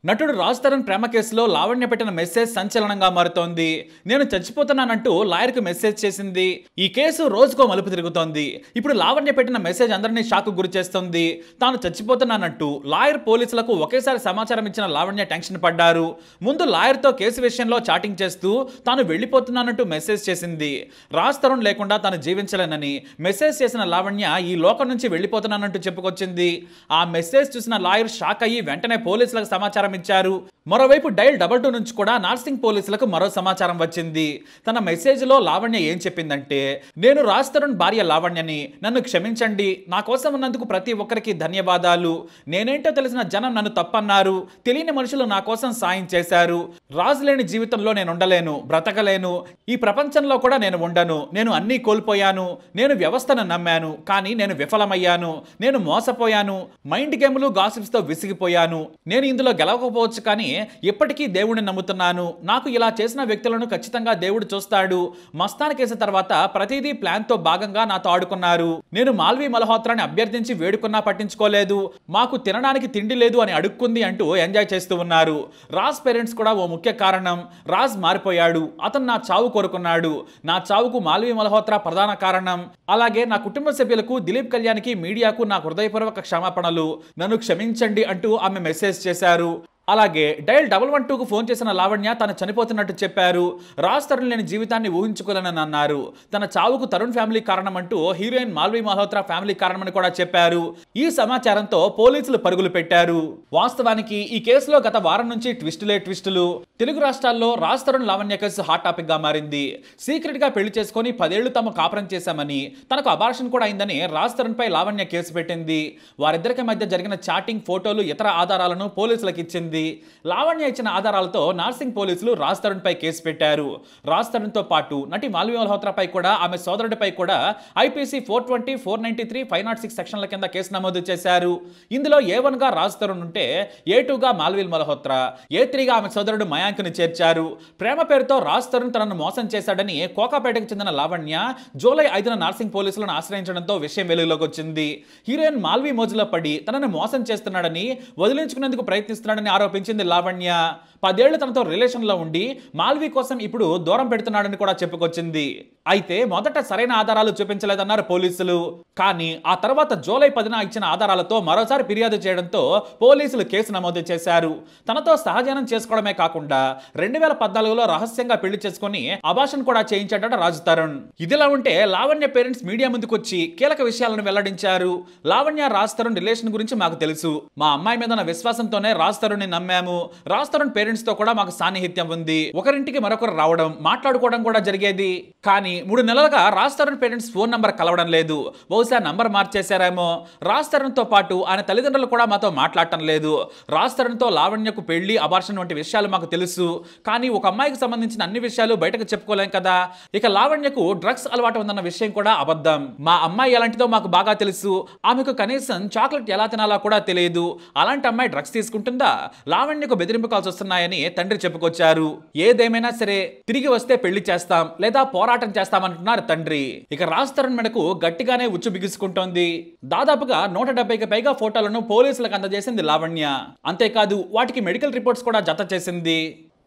నటుడు రాజ్ తరుణ్ ప్రేమ కేసులో లావణ్య పెట్టిన మెసేజ్ సంచలనంగా మారుతోంది. నేను చచ్చిపోతున్నానంటూ లాయర్కు మెసేజ్ చేసింది. ఈ కేసు రోజుకో మలుపు తిరుగుతోంది. ఇప్పుడు లావణ్య పెట్టిన మెసేజ్ అందరినీ షాక్ గురి చేస్తుంది. తాను చచ్చిపోతున్నానంటూ లాయర్ పోలీసులకు ఒకేసారి సమాచారం ఇచ్చిన లావణ్య టెన్షన్ పడ్డారు. ముందు లాయర్తో కేసు విషయంలో చాటింగ్ చేస్తూ తాను వెళ్ళిపోతున్నానంటూ మెసేజ్ చేసింది. రాజ్ తరుణ్ లేకుండా తాను జీవించలేనని మెసేజ్ చేసిన లావణ్య ఈ లోకం నుంచి వెళ్ళిపోతున్నానంటూ చెప్పుకొచ్చింది. ఆ మెసేజ్ చూసిన లాయర్ షాక్ అయ్యి వెంటనే పోలీసులకు సమాచారం ఇచ్చారు. మరోవైపు డైల్ 22 నుంచి కూడా నార్సింగ్ పోలీసులకు మరో సమాచారం వచ్చింది. తన మెసేజ్ లో లావణ్య ఏం చెప్పిందంటే, నేను రాజ్ తరుణ్ భార్య లావణ్యని, నన్ను క్షమించండి, నా కోసం ఉన్నందుకు ప్రతి ఒక్కరికి ధన్యవాదాలు. నేనేంటో తెలిసిన జనం నన్ను తప్పన్నారు, తెలియని మనుషులు నా కోసం సాయం చేశారు. రాజు లేని జీవితంలో నేను ఉండలేను, బ్రతకలేను, ఈ ప్రపంచంలో కూడా నేను ఉండను. నేను అన్నీ కోల్పోయాను. నేను వ్యవస్థను నమ్మాను, కానీ నేను విఫలమయ్యాను. నేను మోసపోయాను. మైండ్ గేమ్లు గాసిప్స్ తో విసిగిపోయాను. నేను ఇందులో గెలవకపోవచ్చు, కానీ ఎప్పటికీ దేవుడిని నమ్ముతున్నాను. నాకు ఇలా చేసిన వ్యక్తులను ఖచ్చితంగా దేవుడు చూస్తాడు. మస్తాన్ కేసు తర్వాత ప్రతిదీ ప్లాన్ తో భాగంగా నాతో ఆడుకున్నారు. నేను మాల్వి మల్హోత్రాని అభ్యర్థించి వేడుకున్నా పట్టించుకోలేదు. మాకు తినడానికి తిండి లేదు అని అడుక్కుంది అంటూ ఎంజాయ్ చేస్తూ ఉన్నారు. రాజ్ పేరెంట్స్ కూడా ఓ ముఖ్య కారణం. రాజ్ మారిపోయాడు. అతను నా చావు కోరుకున్నాడు. నా చావుకు మాల్వి మల్హోత్రా ప్రధాన కారణం. అలాగే నా కుటుంబ సభ్యులకు, దిలీప్ కళ్యాణ్కి, మీడియాకు నా హృదయపూర్వక క్షమాపణలు. నన్ను క్షమించండి అంటూ ఆమె మెసేజ్ చేశారు. అలాగే డైల్ 112కు ఫోన్ చేసిన లావణ్య తను చనిపోతున్నట్టు చెప్పారు. రాజ్ తరుణ్ లేని జీవితాన్ని ఊహించుకోలేనని అన్నారు. తన చావుకు తరుణ్ ఫ్యామిలీ కారణమంటూ హీరోయిన్ మాల్వి మల్హోత్రా ఫ్యామిలీ కారణమని కూడా చెప్పారు. ఈ సమాచారంతో పోలీసులు పరుగులు పెట్టారు. వాస్తవానికి ఈ కేసులో గత వారం నుంచి ట్విస్టులు. తెలుగు రాష్ట్రాల్లో Raj Tarun Lavanya case hot topic గా మారింది. సీక్రెట్ గా పెళ్లి చేసుకుని 10 ఏళ్లు తమ కాపురం చేశామని, తనకు అబార్షన్ కూడా అయిందని రాజ్ తరుణ్ పై లావణ్య కేసు పెట్టింది. వారిద్దరికి మధ్య జరిగిన చాటింగ్, ఫోటోలు, ఇతర ఆధారాలను పోలీసులకు ఇచ్చింది. లావణ్య ఇచ్చిన ఆధారాలతో నార్సింగ్ పోలీసులు రాజ్ తరుణ్ పై కేసు పెట్టారు. రాజ్ తరుణ్ తో పాటు నటి మాల్వి మల్హోత్రా పై కూడా, ఆమె సోదరుడిపై కూడా ఐపీసీ 420, 493, 506 సెక్షన్ల కింద కేసు నమోదు చేశారు. ఇందులో A1 గా రాజ్ తరుణ్ ఉంటే A2 గా మాల్వి మల్హోత్రా, A3 గా ఆమె సోదరుడు మయాంక్ ని చేర్చారు. ప్రేమ పేరుతో రాజ్ తరుణ్ తనను మోసం చేశాడని కోకాపేటకు చెందిన లావణ్య జూలై 5న నార్సింగ్ పోలీసులను ఆశ్రయించడంతో విషయం వెలుగులోకి వచ్చింది. హీరోయిన్ మాల్వి మోజులో పడి తనను మోసం చేస్తున్నాడని, వదిలించుకునేందుకు ప్రయత్నిస్తున్నాడని ఆరోపించింది లావణ్య. 10 ఏళ్లు తనతో రిలేషన్ లో ఉండి మాల్వి కోసం ఇప్పుడు దూరం పెడుతున్నాడని కూడా చెప్పుకొచ్చింది. అయితే మొదట సరైన ఆధారాలు చూపించలేదన్నారు పోలీసులు. కానీ ఆ తర్వాత జూలై 10న ఇచ్చిన ఆధారాలతో మరోసారి ఫిర్యాదు చేయడంతో పోలీసులు కేసు నమోదు చేశారు. తనతో సహజనం చేసుకోవడమే కాకుండా 2014లో రహస్యంగా పెళ్లి చేసుకుని అబార్షన్ కూడా చేయించాడట రాజ్ తరుణ్. ఇదిలా ఉంటే లావణ్య పేరెంట్స్ మీడియా ముందుకొచ్చి కీలక విషయాలను వెల్లడించారు. లావణ్య, రాజ్ తరుణ్ రిలేషన్ గురించి మాకు తెలుసు. మా అమ్మాయి మీద ఉన్న విశ్వాసంతోనే రాజ్ తరుణ్ ని నమ్మాము. రాజ్ తరుణ్ పేరెంట్స్ తో కూడా మాకు సాన్నిహిత్యం ఉంది. ఒకరింటికి మరొకరు రావడం, మాట్లాడుకోవడం కూడా జరిగేది. కానీ 3 నెలలుగా Raj Tarun parents phone number కలవడం లేదు. బహుశా నంబర్ మార్చేశారేమో. రాజ్ తరుణ్ తో పాటు ఆయన తల్లిదండ్రులు కూడా మాతో మాట్లాడటం లేదు. రాజ్ తరుణ్ తో లావణ్యకు పెళ్లి, అబార్షన్ వంటి విషయాలు మాకు తెలుసు. కానీ ఒక అమ్మాయికి సంబంధించిన అన్ని విషయాలు బయటకు చెప్పుకోలేం కదా. ఇక లావణ్యకు డ్రగ్స్ అలవాటు ఉందన్న విషయం కూడా అబద్ధం. మా అమ్మాయి ఎలాంటిదో మాకు బాగా తెలుసు. ఆమెకు కనీసం చాక్లెట్ ఎలా తినాలో కూడా తెలియదు. అలాంటి అమ్మాయి డ్రగ్స్ తీసుకుంటుందా? లావణ్యకు బెదిరింపు కాల్స్ వస్తున్నాయని తండ్రి చెప్పుకొచ్చారు. ఏదేమైనా సరే తిరిగి వస్తే పెళ్లి చేస్తాం లేదా పోరాటం చేస్తామంటున్నారు తండ్రి. ఇక రాజ్ తరుణ్ మెడకు గట్టిగానే ఉచ్చు బిగుసుకుంటోంది. దాదాపుగా 170కి పైగా ఫోటోలను పోలీసులకు అందజేసింది లావణ్య. అంతేకాదు వాటికి మెడికల్ రిపోర్ట్స్ కూడా జత చేసింది.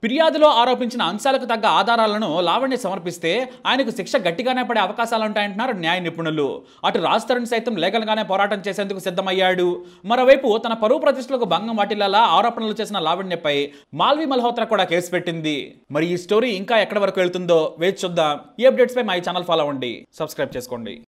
ఫిర్యాదులో ఆరోపించిన అంశాలకు తగ్గ ఆధారాలను లావణ్య సమర్పిస్తే ఆయనకు శిక్ష గట్టిగానే పడే అవకాశాలుంటాయంటున్నారు న్యాయ నిపుణులు. అటు రాజ్ తరుణ్ సైతం లీగల్ గానే పోరాటం చేసేందుకు సిద్ధమయ్యాడు. మరోవైపు తన పరువు ప్రతిష్టలకు భంగం వాటిల్లా ఆరోపణలు చేసిన లావణ్యపై మాల్వి మల్హోత్రా కూడా కేసు పెట్టింది. మరి ఈ స్టోరీ ఇంకా ఎక్కడి వరకు వెళ్తుందో వేచి చూద్దాం. ఈ అప్డేట్స్ పై మా ఛానల్ ఫాలో అవ్వండి, సబ్స్క్రైబ్ చేసుకోండి.